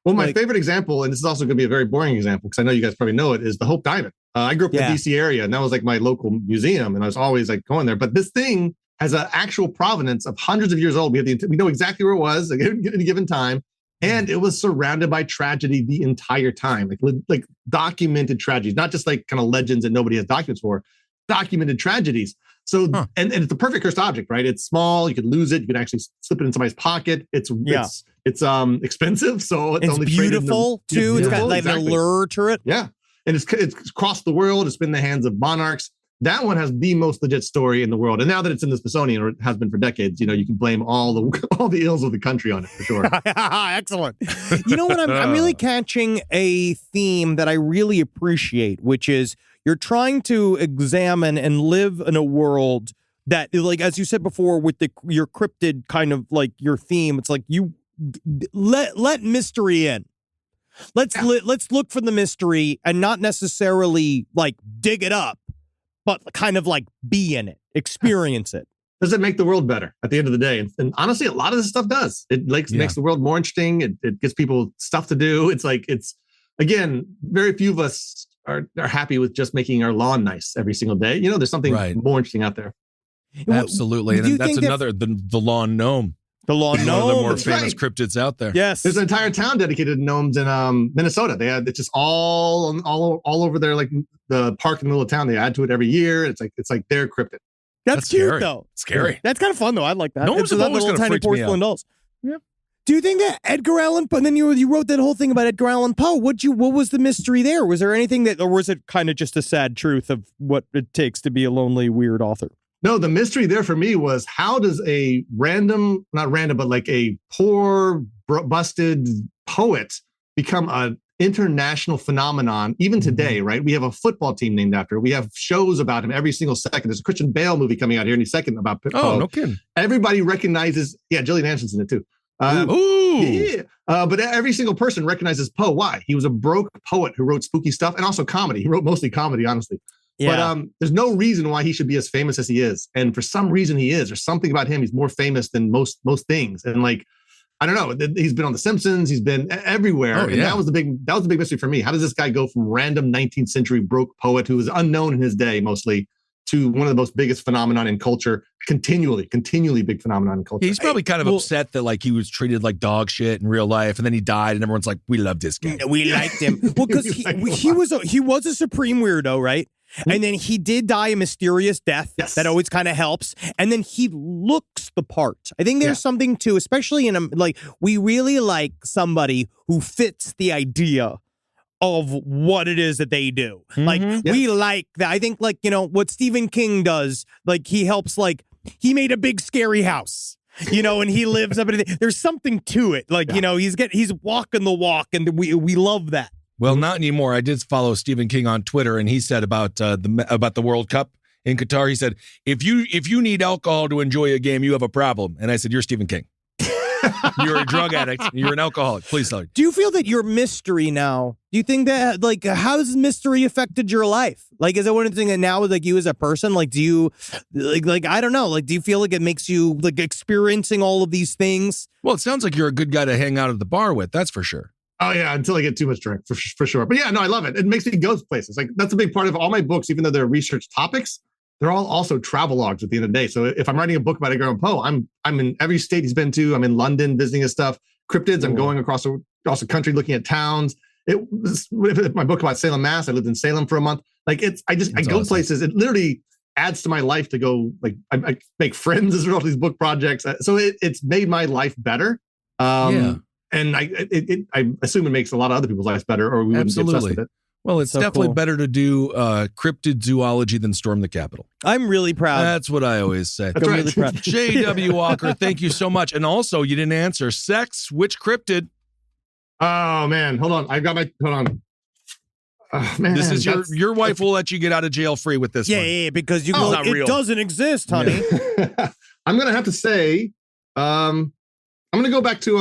Well, my favorite example, and this is also going to be a very boring example because I know you guys probably know it, is the Hope Diamond. I grew up in the DC area, and that was like my local museum, and I was always like going there. But this thing has an actual provenance of hundreds of years old. We know exactly where it was at a given time, and it was surrounded by tragedy the entire time, like documented tragedies, not just like kind of legends that nobody has documents for, documented tragedies. So, and it's the perfect cursed object, right? It's small. You could lose it. You can actually slip it in somebody's pocket. It's expensive, so it's only beautiful too. It's got like an allure to it. Yeah, and it's across the world. It's been in the hands of monarchs. That one has the most legit story in the world. And now that it's in the Smithsonian, or it has been for decades, you can blame all the ills of the country on it for sure. Excellent. You know what? I'm really catching a theme that I really appreciate, which is you're trying to examine and live in a world that, like, as you said before, with your cryptid kind of like your theme, it's like you let mystery in. Let's look for the mystery and not necessarily like dig it up, but kind of like be in it, experience it. Does it make the world better at the end of the day? And honestly, a lot of this stuff does. It makes the world more interesting. It gives people stuff to do. It's like, again, very few of us are happy with just making our lawn nice every single day. There's something more interesting out there. Absolutely. And that's another, the lawn gnome. The lawn gnome. One of the more famous cryptids out there. Yes. There's an entire town dedicated to gnomes in Minnesota. It's just all over there, like the park in the middle of town. They add to it every year. It's like their cryptid. That's cute, scary. though. Scary. That's kind of fun, though. I like that. Gnomes have always kind of freaked me out. Dolls. Yeah. Do you think that Edgar Allan Poe, and then you wrote that whole thing about Edgar Allan Poe, what was the mystery there? Was there anything or was it kind of just a sad truth of what it takes to be a lonely, weird author? No, the mystery there for me was, how does a not random, but like a poor, busted poet become an international phenomenon even today, right? We have a football team named after it. We have shows about him every single second. There's a Christian Bale movie coming out here any second about Poe. Oh, no kidding. Everybody recognizes, Gillian Anderson's in it too. But every single person recognizes Poe. Why? He was a broke poet who wrote spooky stuff and also comedy. He wrote mostly comedy, honestly. Yeah. But there's no reason why he should be as famous as he is. And for some reason he is. There's something about him. He's more famous than most things. And like, I don't know. He's been on The Simpsons. He's been everywhere. Oh, yeah. And that was the big mystery for me. How does this guy go from random 19th century broke poet who was unknown in his day mostly to one of the most biggest phenomenon in culture, continually big phenomenon in culture? He's probably kind of upset that like he was treated like dog shit in real life, and then he died, and everyone's like, "We love this guy. We liked him." Well, because he was a supreme weirdo, right? And then he did die a mysterious death. Yes. That always kind of helps. And then he looks the part. I think there's something too, especially in we really like somebody who fits the idea of what it is that they do. Like we like that. I think what Stephen King does, like he helps, like he made a big scary house, and he lives up in it. There's something to it. Like, he's walking the walk, and we love that. Well, not anymore. I did follow Stephen King on Twitter, and he said about the World Cup in Qatar. He said, if you need alcohol to enjoy a game, you have a problem. And I said, you're Stephen King. You're a drug addict. You're an alcoholic. Please tell me. Do you feel that you're mystery now? Do you think that, like, how has mystery affected your life? Like, is it one thing that now, like, you as a person, like, do you, like, I don't know, like, do you feel like it makes you, like, experiencing all of these things? Well, it sounds like you're a good guy to hang out at the bar with. That's for sure. Oh yeah, until I get too much drink, for sure. But yeah, no, I love it. It makes me go places. Like, that's a big part of all my books, even though they're research topics. They're all also travel logs at the end of the day. So if I'm writing a book about Edgar Allan Poe, I'm in every state he's been to. I'm in London visiting his stuff. Cryptids, I'm going across the country looking at towns. My book about Salem, Mass. I lived in Salem for a month. Like, I go places. It literally adds to my life to go. Like, I make friends as a result of these book projects. So it's made my life better. And I assume it makes a lot of other people's lives better, or we wouldn't be obsessed with it. Well, it's So definitely cool. better to do cryptid zoology than storm the Capitol. I'm really proud. That's what I always say. That's I'm right. really proud. J.W. Ocker, thank you so much. And also, you didn't answer sex. Which cryptid? Oh man, hold on. Hold on. Man, This is your wife will let you get out of jail free with this one. Yeah, because you Oh, go, not it real. doesn't exist, honey. I'm gonna have to say, I'm gonna go back to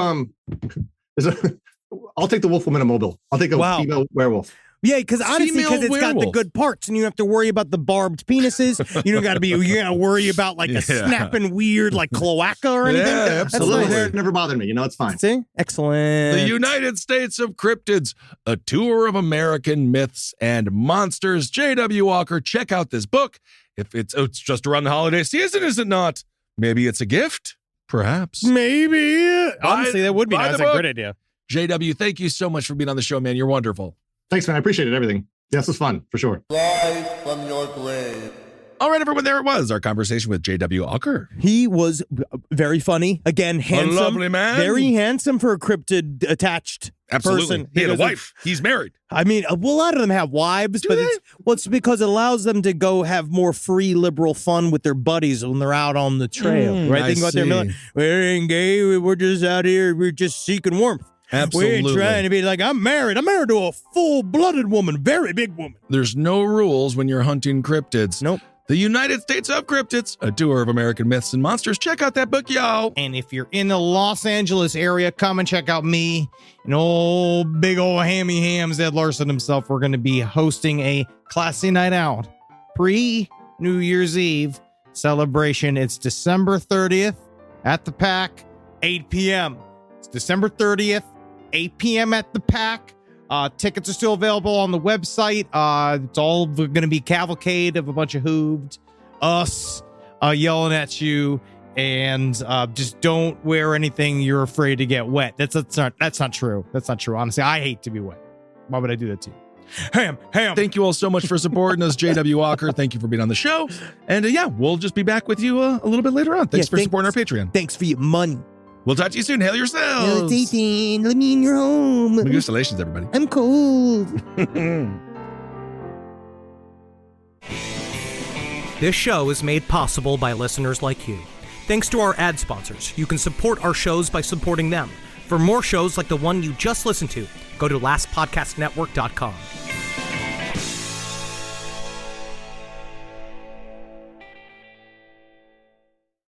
I'll take the wolf woman immobile. I'll take a female werewolf. Yeah, because honestly, Female because it's got the werewolf. good parts, and you don't have to worry about the barbed penises. You don't got to worry about like a snapping weird like cloaca or anything. Yeah, That's The little nice. hair never bothered me. You know, it's fine. See, excellent. The United States of Cryptids, a tour of American myths and monsters. J.W. Ocker, check out this book. If it's just around the holiday season, is it not? Maybe it's a gift, perhaps. Maybe. Honestly, that would be buy nice. the A book. great idea. J.W., thank you so much for being on the show, man. You're wonderful. Thanks, man. I appreciate it. Everything. Yeah, this was fun for sure. Rise from your grave. All right, everyone, there it was, our conversation with J.W. Ocker. He was very funny. Again, handsome. lovely man. Very handsome for a cryptid attached Absolutely. person. He had a doesn't- wife. He's married. I mean, a lot of them have wives, Do but they? it's because it allows them to go have more free, liberal fun with their buddies when they're out on the trail, right? I They can go out there and be see. like, we ain't gay, we're just out here, we're just seeking warmth. Absolutely. We ain't trying to be like, I'm married to a full-blooded woman, very big woman. There's no rules when you're hunting cryptids. Nope. The United States of Cryptids, a tour of American myths and monsters. Check out that book, y'all. And if you're in the Los Angeles area, come and check out me and big old Hammy Hams, Ed Larson himself. We're going to be hosting a classy night out, pre-New Year's Eve celebration. It's December 30th at the Pack, 8 p.m. It's December 30th, 8 p.m. at the Pack. Tickets are still available on the website. It's all going to be cavalcade of a bunch of hooved us yelling at you, and just don't wear anything you're afraid to get wet. That's not true. That's not true. Honestly, I hate to be wet. Why would I do that to you? Ham. Thank you all so much for supporting us, J.W. Ocker. Thank you for being on the show. And we'll just be back with you a little bit later on. Thanks for supporting our Patreon. Thanks for your money. We'll talk to you soon. Hail yourselves. Let me in your home. Congratulations, everybody. I'm cold. This show is made possible by listeners like you. Thanks to our ad sponsors, you can support our shows by supporting them. For more shows like the one you just listened to, go to lastpodcastnetwork.com.